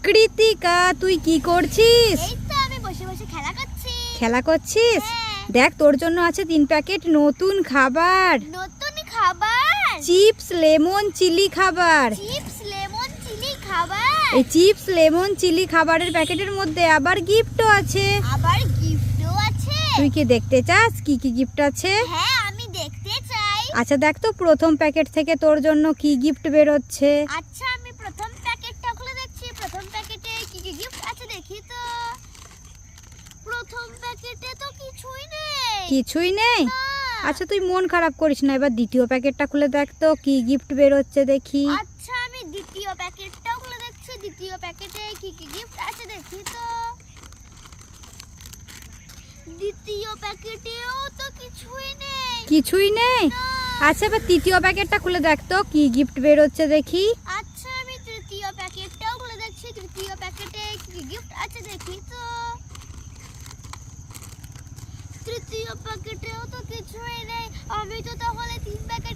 কৃতিকা, তুই কি করছিস? এই তো আমি বসে বসে খেলা করছি। খেলা করছিস? দেখ, তোর জন্য আছে 3 প্যাকেট নতুন খাবার। নতুন খাবার? চিপস লেমন চিলি খাবার। চিপস লেমন চিলি খাবার? এই চিপস লেমন চিলি খাবারের প্যাকেটের মধ্যে আবার গিফটও আছে। আবার গিফটও আছে? তুই কি দেখতে চাস কি কি গিফট আছে? হ্যাঁ, আমি দেখতে চাই। আচ্ছা দেখ তো প্রথম প্যাকেট থেকে তোর জন্য কি গিফট বেরোচ্ছে। আচ্ছা, আমি প্রথম প্যাকেটটা খুলে দেখছি। প্রথম প্যাকেটে কি কি গিফট আছে দেখি তো। প্রথম প্যাকেটে তো কিছুই নেই। কিছুই নেই? না। আচ্ছা তুই মন খারাপ করিস না, এবার দ্বিতীয় প্যাকেটটা খুলে দেখ তো কি গিফট বেরোচ্ছে দেখি। আচ্ছা, আমি দ্বিতীয় প্যাকেটটাও খুলে দেখছি। দ্বিতীয় প্যাকেটে কি কি গিফট আছে দেখি তো। দ্বিতীয় প্যাকেটেও তো কিছুই নেই। কিছুই নেই? না। আচ্ছা এবার তৃতীয় প্যাকেটটা খুলে দেখ তো কি গিফট বেরোচ্ছে দেখি। আচ্ছা, আমি তৃতীয় প্যাকেটটাও খুলে দেখছি। তৃতীয় প্যাকেটে কি গিফট আছে দেখি তো। তৃতীয় প্যাকেটেও তো কিছুই নেই। আমি তো তাহলে 3 প্যাকেট